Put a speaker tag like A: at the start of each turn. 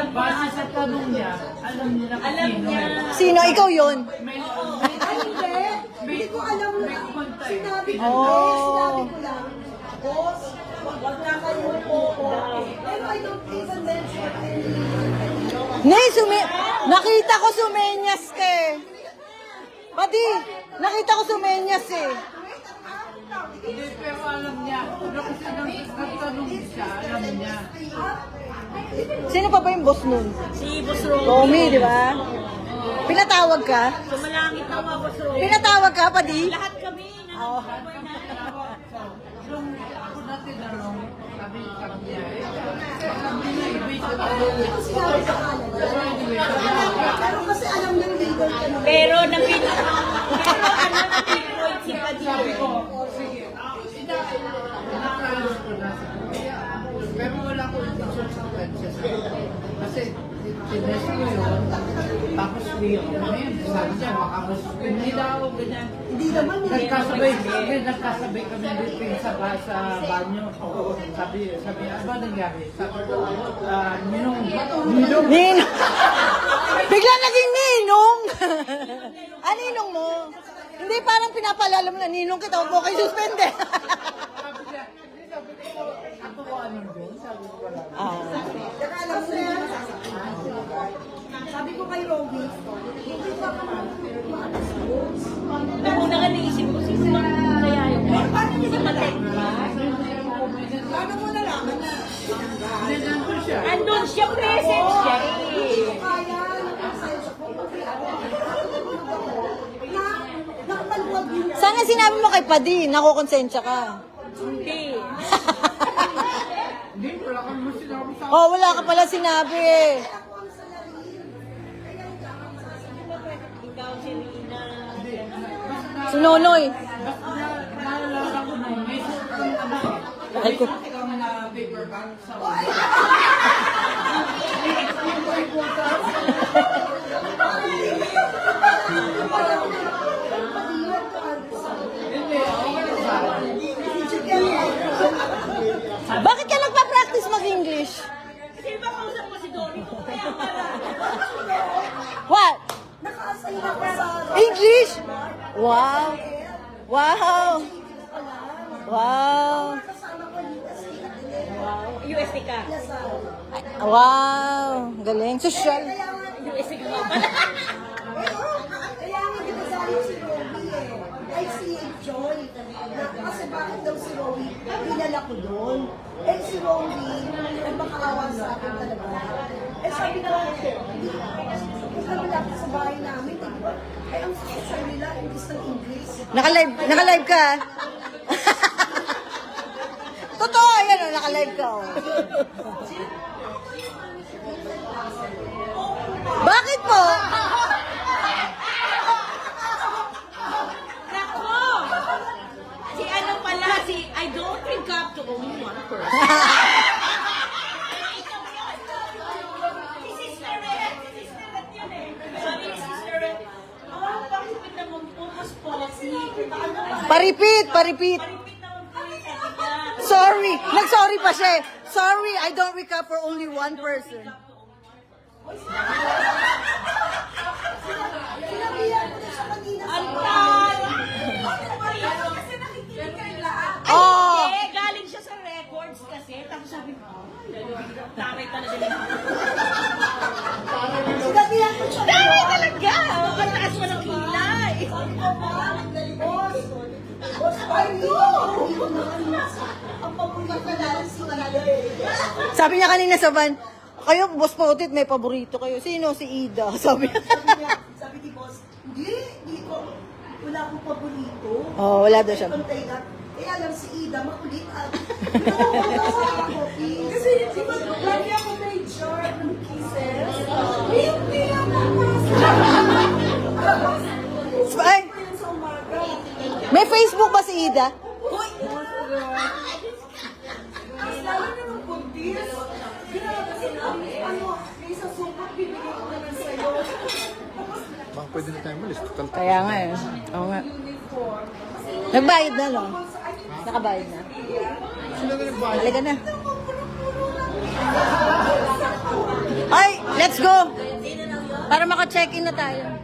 A: alam ko na sa tanong niya, alam niya na
B: Alam niya.
C: Sino? Ikaw yun?
A: May
D: Hindi ko alam na. Sinabi ko
C: Oh.
D: sinabi ko lang. Boss, wag na kayo po. Pero I don't even mention any.
C: Nay, nakita ko sumenyas ka eh. Pati, nakita ko sumenyas eh.
A: Hindi, pero alam niya. Pero kasi nagtanong siya, alam niya.
C: Sino pa ba yung boss nun?
B: Si Boss Romy.
C: Tommy, di ba? Pinatawag ka?
B: Sumalangit na mga Boss Romy.
C: Pinatawag ka, Padi?
B: Lahat kami.
C: Oo.
A: Yung ako natin tanong, sabi niya, sabi niya, ibig ko
D: Hindi ko sinabi sa kanila. Pero kasi alam ng leader ka na.
B: Pero napinpoint si Padilla.
A: sige, nakakalos ko na sa kanya. Pero wala ko intention sa princess. Kasi, tinest ko yun, tapos hindi ako ngayon. Sabi niya, baka mas hindi daw, ganyan.
D: Hindi naman
A: Nagkasabay kami dito sa banyo. Sabi, ba nangyari? Sabi ko, ninong.
C: Ninong. Bigla naging ninong. Ninong mo? Hindi, parang pinapalala mo na ninong kita, huwag mo kayo suspende.
A: Sabi niya, sabi ko, katuwaan nun doon. Sabi ko wala.
D: Saka alam mo na sabi ko kay Roby, hindi pa ka maalis mo.
B: Nung una ka naisip ko, si kaya yun. Si Matek.
D: Paano mo nalaman na?
A: Nandun siya.
B: Andun siya, present siya eh.
D: Kaya, nakasensya ko. Nakapaluwag yun.
C: Sana sinabi mo kay Padi, nakukonsensya ka.
B: Hindi.
A: Hindi, wala kang mo sinabi sa
C: Oh, wala ka pala sinabi eh.
B: Ikaw si Rina.
C: Si Nonoy.
A: naalala ko na may susunod ano eh.
C: Ay ko.
A: Kami na paper bag sa Hindi,
C: Bakit ka nagpa-practice mag-English?
B: Kasi ba kausap mo si Donnie ko kaya pala.
C: What?
D: Naka-assign ako sa
C: English? Wow. Wow. Wow.
D: kasama ko dito sa
B: UST ka.
C: Wow. Galing. Social.
B: UST ka nga pala.
D: Kaya nga ginagalit si Roby eh. Ay si Joy. Kasi bakit daw si Roby? Pinala ko doon. Eh si Roby, ay makaawa sa akin talaga. Eh sabi ko, sabi lapit sa bahay namin, diba? Ay ang social nila, imbis ng English.
C: Naka-live ka? Totoo, ayan o, naka-live ka o. Bakit po?
B: Nako! Si ano pala, si I don't think up to only one person. Si Sister Red yun eh. Sabi ni Sister Red, bakit naman po mas policy?
C: Paripit.
B: Paripit naman po yung sabi niya.
C: Sorry. Nag-sorry pa siya eh. Sorry, I don't recap for only one person.
D: Sinabihan ko na siya kanina.
B: Antal!
D: Kasi nakikinig kayo lahat.
C: Oh.
B: Hindi, galing siya sa records kasi. Tapos sabi ko, taray talaga nila.
D: Sinabihan ko siya.
B: Taray talaga! Ang taas mo ng kilay.
D: Boss, hindi ko naman. Ang paborito na lang si Kanada.
C: Sabi niya kanina sa van, kayo, boss Pautit, may paborito kayo. Sino? Si Ida. Sabi niya.
D: Sabi ni boss, hindi ko, wala akong paborito.
C: Oh, wala daw siya.
D: Kaya lang si Ida, makulit at kasi di ba, lagi ako may jar ng kisses. Hindi ako
C: Ay,
D: sa umaga.
C: may Facebook ba si Ida?
D: Mas lalo na ng buntis. Grabe, ano, may isang supot, bibigay ko naman sa'yo.
E: Baka pwede na tayo malis. Total
C: Kaya nga eh. Oo nga. Nagbayad na, no? Nakabayad na.
E: sila na nagbayad.
C: Halika na. Ay! Let's go! Para maka-check-in na tayo.